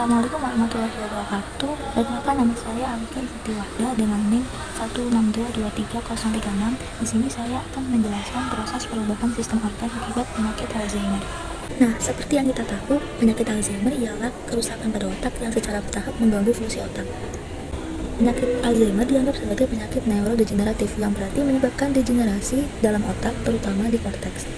Assalamualaikum warahmatullahi wabarakatuh. Perkenalkan, nama saya Alika Setiwada dengan NIM 1622336. Di sini saya akan menjelaskan proses perubahan sistem organ akibat penyakit Alzheimer. Nah, seperti yang kita tahu, penyakit Alzheimer ialah kerusakan pada otak yang secara bertahap mengganggu fungsi otak. Penyakit Alzheimer dianggap sebagai penyakit neurodegeneratif yang berarti menyebabkan degenerasi dalam otak, terutama di korteks.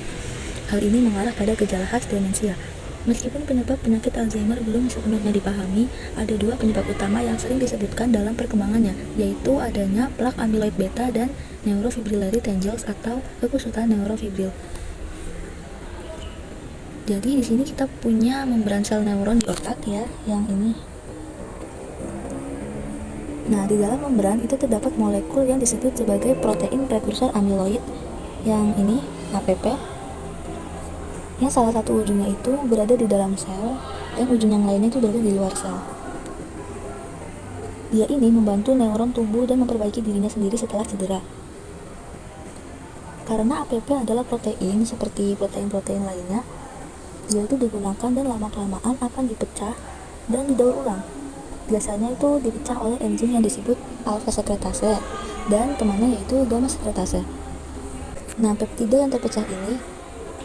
Hal ini mengarah pada gejala khas demensia. Meskipun penyebab penyakit Alzheimer belum sepenuhnya dipahami, ada dua penyebab utama yang sering disebutkan dalam perkembangannya, yaitu adanya plak amyloid beta dan neurofibrillary tangles atau kekusutan neurofibril. Jadi di sini kita punya membran sel neuron di otak ya, yang ini. Nah, di dalam membran itu terdapat molekul yang disebut sebagai protein prekursor amyloid, yang ini APP. Yang salah satu ujungnya itu berada di dalam sel dan ujung yang lainnya itu berada di luar sel. Dia ini membantu neuron tumbuh dan memperbaiki dirinya sendiri setelah cedera. Karena APP adalah protein seperti protein-protein lainnya, dia itu digunakan dan lama-kelamaan akan dipecah dan didaur ulang. Biasanya itu dipecah oleh enzim yang disebut alfa sekretase dan temannya yaitu gamma sekretase. Nah, peptida yang terpecah ini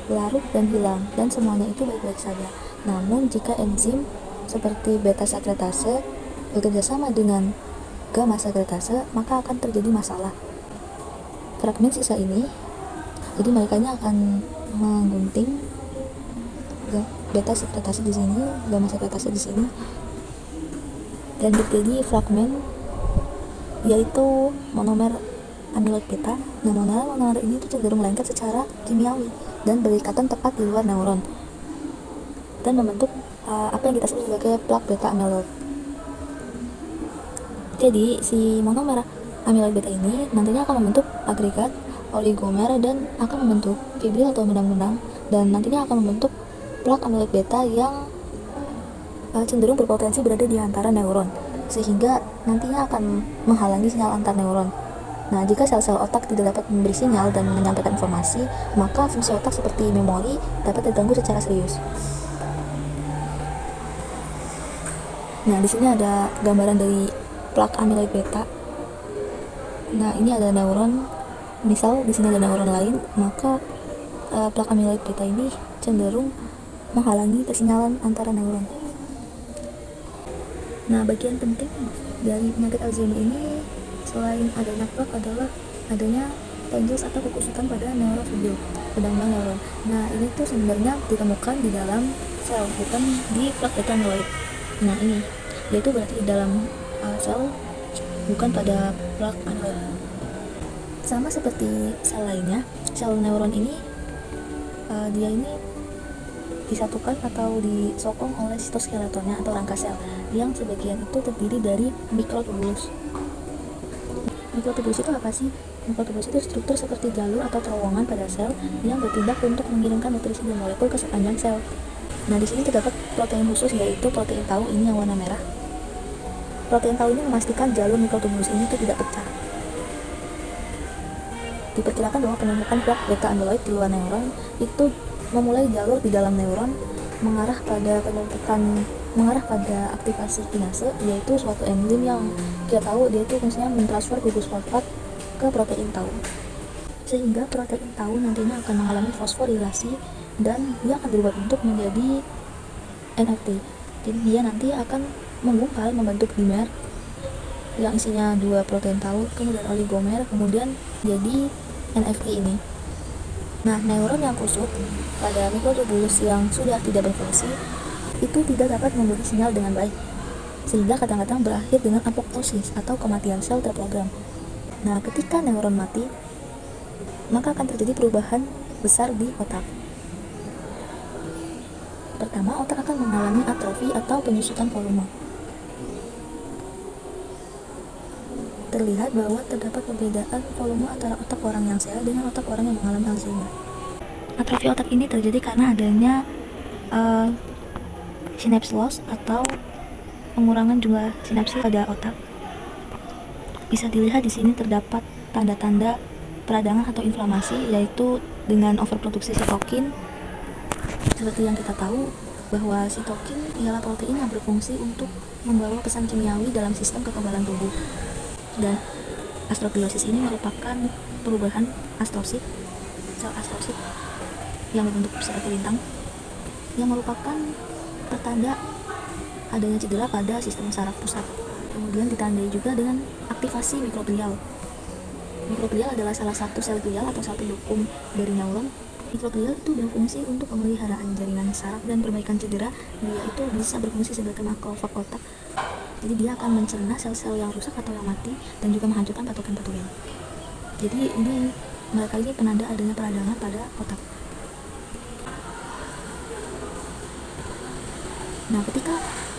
larut dan hilang, dan semuanya itu baik-baik saja. Namun jika enzim seperti beta sekretase bekerja sama dengan gamma sekretase, maka akan terjadi masalah. Fragmen sisa ini, jadi mereka akan menggunting beta sekretase di sini, gamma sekretase di sini, dan terjadi fragmen yaitu monomer amyloid beta. Nah, monomer ini itu cenderung lengket secara kimiawi dan berikatan tepat di luar neuron dan membentuk apa yang kita sebut sebagai plak beta amyloid. Jadi si monomer amyloid beta ini nantinya akan membentuk agregat oligomer dan akan membentuk fibril atau benang-benang, dan nantinya akan membentuk plak amyloid beta yang cenderung berpotensi berada di antara neuron, sehingga nantinya akan menghalangi sinyal antar neuron. Nah, jika sel-sel otak tidak dapat memberi sinyal dan menyampaikan informasi, maka fungsi otak seperti memori dapat terganggu secara serius. Nah, di sini ada gambaran dari plak amyloid beta. Nah, ini ada neuron, misal di sini ada neuron lain, maka plak amyloid beta ini cenderung menghalangi persinyalan antara neuron. Nah, bagian penting dari penyakit Alzheimer ini selain adanya plak adalah adanya tangles atau kekusutan pada neurofibril, benang-benang neuron. Nah, ini tuh sebenarnya ditemukan di dalam sel, bukan di plak beta amyloid. Nah, ini yaitu berarti di dalam sel, bukan pada plak amyloid. Sama seperti sel lainnya, sel neuron ini dia ini disatukan atau disokong oleh sitoskeletonnya atau rangka sel, yang sebagian itu terdiri dari mikrotubulus. Mikrotubulus itu apa sih? Mikrotubulus itu struktur seperti jalur atau terowongan pada sel yang bertindak untuk mengirimkan nutrisi dan molekul ke sepanjang sel. Nah, di sini terdapat protein khusus yaitu protein tau, ini yang warna merah. Protein tau ini memastikan jalur mikrotubulus ini itu tidak pecah. Diperkirakan bahwa penemukan plak beta amyloid di luar neuron itu memulai jalur di dalam neuron mengarah pada aktivasi kinase, yaitu suatu enzim yang kita tahu dia itu fungsinya mentransfer gugus fosfat ke protein tau, sehingga protein tau nantinya akan mengalami fosforilasi dan dia akan berubah bentuk menjadi NFT. Jadi dia nanti akan menggumpal membentuk dimer yang isinya dua protein tau, kemudian oligomer, kemudian jadi NFT ini. Nah, neuron yang kusut pada mikrotubulus yang sudah tidak berfungsi itu tidak dapat memberi sinyal dengan baik, sehingga kadang-kadang berakhir dengan apoptosis atau kematian sel terprogram. Nah, ketika neuron mati, maka akan terjadi perubahan besar di otak. Pertama, otak akan mengalami atrofi atau penyusutan volume. Terlihat bahwa terdapat perbedaan volume antara otak orang yang sehat dengan otak orang yang mengalami Alzheimer. Atrofi otak ini terjadi karena adanya synapse loss atau pengurangan jumlah sinapsis pada otak. Bisa dilihat di sini terdapat tanda-tanda peradangan atau inflamasi, yaitu dengan overproduksi sitokin seperti yang kita tahu, bahwa sitokin ialah protein yang berfungsi untuk membawa pesan kimiawi dalam sistem kekebalan tubuh. Dan astrogliosis ini merupakan perubahan astrosit, sel astrosit yang berbentuk seperti bintang, yang merupakan pertanda adanya cedera pada sistem saraf pusat. Kemudian ditandai juga dengan aktivasi mikroglial. Mikroglial adalah salah satu sel glial atau sel pendukung dari neuron. Mikroglial itu berfungsi untuk pemeliharaan jaringan saraf dan perbaikan cedera. Dia itu bisa berfungsi sebagai makrofag otak. Jadi dia akan mencerna sel-sel yang rusak atau yang mati dan juga menghancurkan patogen-patogen. Jadi mereka ini penanda adanya peradangan pada otak. Nah, ketika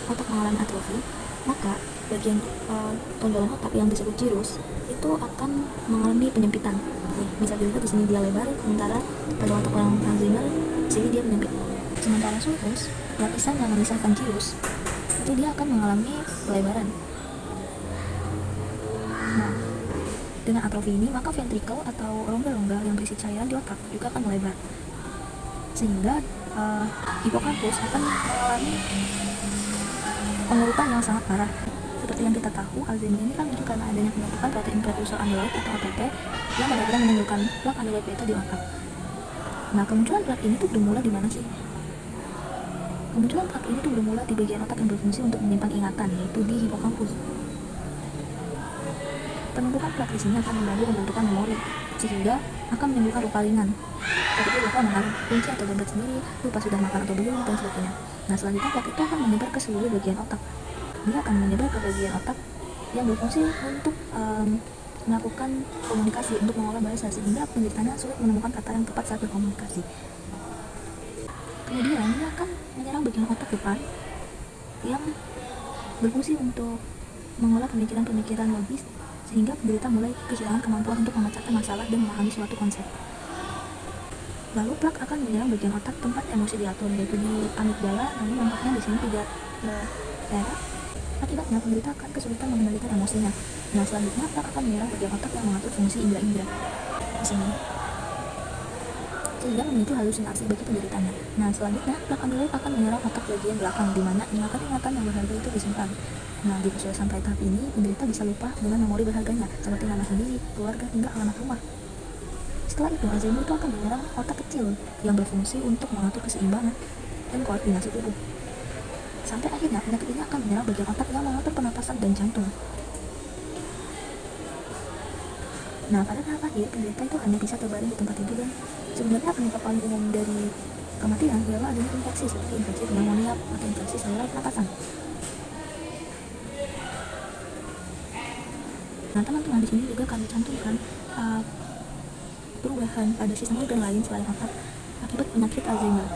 otak mengalami atrofi, maka bagian tonjolan otak yang disebut gyrus itu akan mengalami penyempitan. Bisa dilihat di sini dia lebar, sementara pada otak orang Alzheimer di sini dia menyempit. Sementara sulcus, lapisan yang memisahkan gyrus, itu dia akan mengalami pelebaran. Nah, dengan atrofi ini maka ventrikel atau rongga-rongga yang berisi cairan di otak juga akan melebar, sehingga hipokampus akan mengalami pengurutan yang sangat parah. Seperti yang kita tahu, Alzheimer ini kan itu karena adanya pembentukan protein precursor amyloid atau APP yang pada akhirnya menimbulkan plak amyloid beta di otak. Nah, kemunculan plak ini tuh bermula di mana sih? Kemunculan plak ini tuh bermula di bagian otak yang berfungsi untuk menyimpan ingatan, yaitu di hipokampus. Penumpukan plak di sini akan mengganggu pembentukan memori, sehingga akan menimbulkan luka ringan. Seperti lupa menaruh kunci atau dompet sendiri, lupa sudah makan atau belum, dan sebagainya. Nah, selanjutnya plak itu akan menyebar ke seluruh bagian otak. Dia akan menyebar ke bagian otak yang berfungsi untuk melakukan komunikasi, untuk mengolah bahasa, sehingga penderitanya sulit menemukan kata yang tepat saat berkomunikasi. Kemudian dia akan menyerang bagian otak depan yang berfungsi untuk mengolah pemikiran-pemikiran logis, sehingga penderita mulai kehilangan kemampuan untuk memecahkan masalah dan memahami suatu konsep. Lalu plak akan menyerang bagian otak tempat emosi diatur, yaitu di amigdala, namun nampaknya di sini tidak terlihat. Akibatnya penderita akan kesulitan mengendalikan emosinya. Nah, selanjutnya plak akan menyerang bagian otak yang mengatur fungsi indera-indera di sini, sehingga memicu halusinasi bagi penderitanya. Nah, selanjutnya plak amyloid akan menyerang otak bagian belakang, di mana ingatan-ingatan yang berharga itu disimpan. Nah, jika sudah sampai tahap ini, penderita bisa lupa dengan memori berharganya, seperti nama sendiri, keluarga, hingga alamat rumah. Setelah itu, Alzheimer itu akan menyerang otak kecil yang berfungsi untuk mengatur keseimbangan dan koordinasi tubuh. Sampai akhirnya, penyakit ini akan menyerang bagian otak yang mengatur pernapasan dan jantung. Nah, pada tahap akhir, penderita itu hanya bisa terbaring di tempat tidur, dan sebenarnya penyebab paling umum dari kematian adalah adanya infeksi seperti infeksi pneumonia atau infeksi saluran pernapasan. Nah, teman-teman, di sini juga kami cantumkan perubahan pada sistem organ lain selain otak akibat penyakit Alzheimer.